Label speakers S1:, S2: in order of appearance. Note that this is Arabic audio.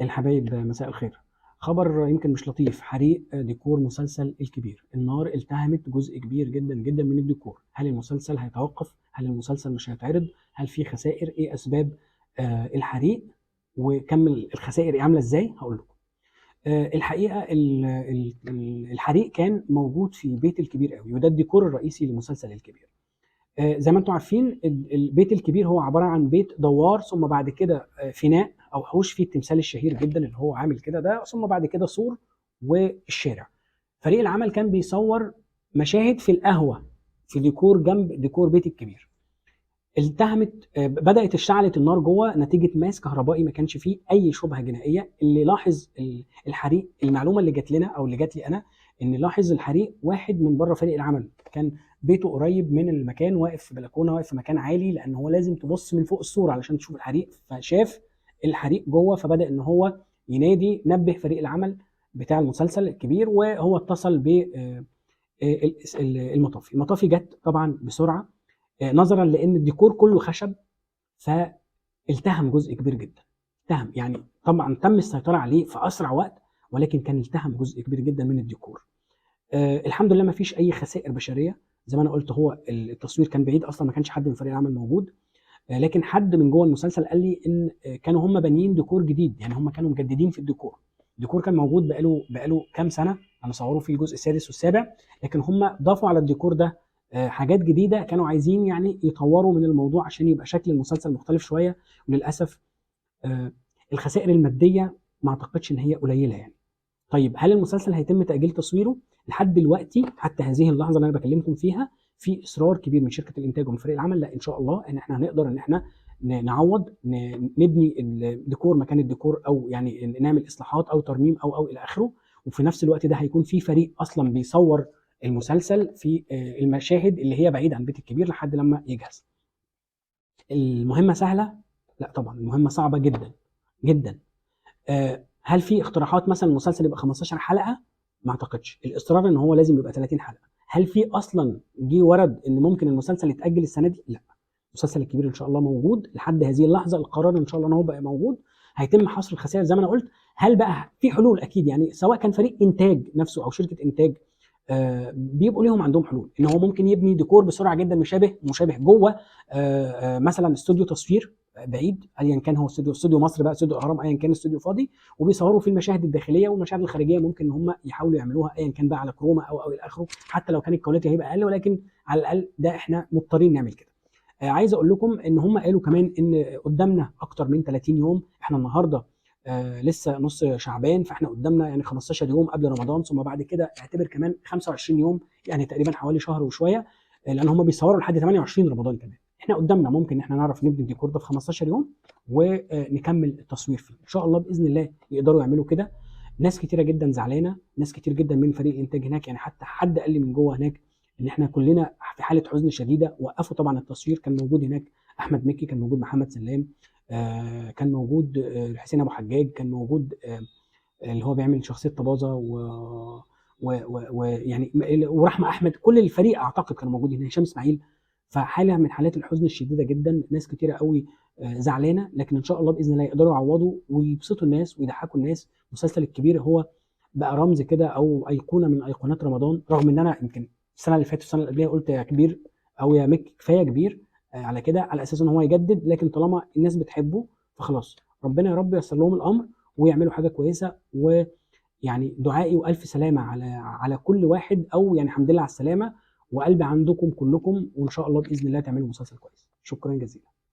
S1: الحبايب مساء الخير. خبر يمكن مش لطيف، حريق ديكور مسلسل الكبير. النار التهمت جزء كبير جدا جدا من الديكور. هل المسلسل هيتوقف؟ هل المسلسل مش هيتعرض؟ هل في خسائر؟ ايه اسباب الحريق؟ وكم الخسائر ايه عامله ازاي؟ هقول لكم. الحقيقه الحريق كان موجود في بيت الكبير قوي، وده الديكور الرئيسي لمسلسل الكبير. زي ما انتم عارفين البيت الكبير هو عباره عن بيت دوار، ثم بعد كده فناء او حوش فيه التمثال الشهير جدا اللي هو عامل كده ده، ثم بعد كده سور والشارع. فريق العمل كان بيصور مشاهد في القهوه في ديكور جنب ديكور بيت الكبير. التهمت بدات اشتعلت النار جوه نتيجه ماس كهربائي، ما كانش فيه اي شبهه جنائيه. اللي لاحظ الحريق، المعلومه اللي جات لنا او اللي جات لي انا، ان لاحظ الحريق واحد من بره فريق العمل، كان بيته قريب من المكان، واقف في بلكونه، واقف في مكان عالي، لان هو لازم تبص من فوق السور علشان تشوف الحريق. فشاف الحريق جوه، فبدا ان هو ينادي، نبه فريق العمل بتاع المسلسل الكبير، وهو اتصل ب المطافي جت طبعا بسرعه، نظرا لان الديكور كله خشب، فالتهم جزء كبير جدا. التهم يعني طبعا تم السيطره عليه في اسرع وقت، ولكن كان التهم جزء كبير جدا من الديكور. الحمد لله ما فيش اي خسائر بشريه. زي ما انا قلت، هو التصوير كان بعيد اصلا، ما كانش حد من فريق العمل موجود. لكن حد من جوه المسلسل قال لي ان كانوا هم بانيين ديكور جديد، يعني هم كانوا مجددين في الديكور. الديكور كان موجود بقاله كام سنه، انا صوروه في الجزء السادس والسابع، لكن هم ضافوا على الديكور ده حاجات جديده، كانوا عايزين يعني يطوروا من الموضوع عشان يبقى شكل المسلسل مختلف شويه. وللاسف آه، الخسائر الماديه ما اعتقدش ان هي قليله يعني. طيب هل المسلسل هيتم تأجيل تصويره؟ لحد دلوقتي حتى هذه اللحظة اللي أنا بكلمكم فيها في إصرار كبير من شركة الإنتاج ومن فريق العمل، لا إن شاء الله إن إحنا هنقدر إن إحنا نعوض، نبني الديكور مكان الديكور، أو يعني نعمل إصلاحات أو ترميم أو إلى آخره. وفي نفس الوقت ده هيكون في فريق أصلا بيصور المسلسل في المشاهد اللي هي بعيد عن بيت الكبير لحد لما يجهز. المهمة سهلة؟ لا طبعا، المهمة صعبة جدا جدا. هل في اقتراحات مثلا المسلسل يبقى 15 حلقه؟ ما اعتقدش. الاصرار ان هو لازم يبقى 30 حلقه. هل في اصلا جه ورد ان ممكن المسلسل يتاجل السنه دي؟ لا. المسلسل الكبير ان شاء الله موجود لحد هذه اللحظه، القرار ان شاء الله ان هو بقى موجود. هيتم حصر الخسائر زي ما انا قلت. هل بقى في حلول؟ اكيد يعني، سواء كان فريق انتاج نفسه او شركه انتاج، بيبقوا ليهم عندهم حلول ان هو ممكن يبني ديكور بسرعه جدا مشابه جوه مثلا استوديو تصوير بعيد، ايا كان هو استوديو مصر بقى، استوديو اهرام، ايا كان استوديو فاضي، وبيصوروا فيه المشاهد الداخليه والمشاهد الخارجيه. ممكن ان هم يحاولوا يعملوها ايا كان بقى على كروما او الى اخره، حتى لو كان الكواليتي هيبقى اقل، ولكن على الاقل ده احنا مضطرين نعمل كده. عايز اقول لكم ان هم قالوا كمان ان قدامنا اكتر من 30 يوم. احنا النهارده لسه نص شعبان، فاحنا قدامنا يعني 15 يوم قبل رمضان، ثم بعد كده اعتبر كمان 25 يوم، يعني تقريبا حوالي شهر وشويه، لان هم بيصوروا لحد 28 رمضان كمان. احنا قدامنا ممكن ان احنا نعرف نبني الديكور ده في 15 يوم ونكمل التصوير فيه ان شاء الله باذن الله. يقدروا يعملوا كده. ناس كتيره جدا زعلانه، ناس كتير جدا من فريق الانتاج هناك، يعني حتى حد قال لي من جوه هناك ان احنا كلنا في حاله حزن شديده. وقفوا طبعا التصوير. كان موجود هناك احمد مكي، كان موجود محمد سلام، كان موجود حسين ابو حجاج، كان موجود اللي هو بيعمل شخصيه طبازه ويعني ورحمه احمد. كل الفريق اعتقد كانوا موجودين، هشام اسماعيل. فحاله من حالات الحزن الشديده جدا. ناس كتيره قوي زعلانه، لكن ان شاء الله باذن الله يقدروا يعوضوا ويبسطوا الناس ويضحكوا الناس. المسلسل الكبير هو بقى رمز كده او ايقونه من ايقونات رمضان، رغم ان انا يمكن السنه اللي فاتت والسنه اللي قبلها قلت يا كبير او يا مك كفايه كبير على كده، على اساس ان هو يجدد، لكن طالما الناس بتحبه فخلاص. ربنا يا رب ييسر لهم الامر ويعملوا حاجه كويسه. ويعني دعائي والف سلامه على كل واحد، او يعني الحمد لله على السلامه، وقلبي عندكم كلكم، وان شاء الله باذن الله تعملوا مسلسل كويس. شكرا جزيلا.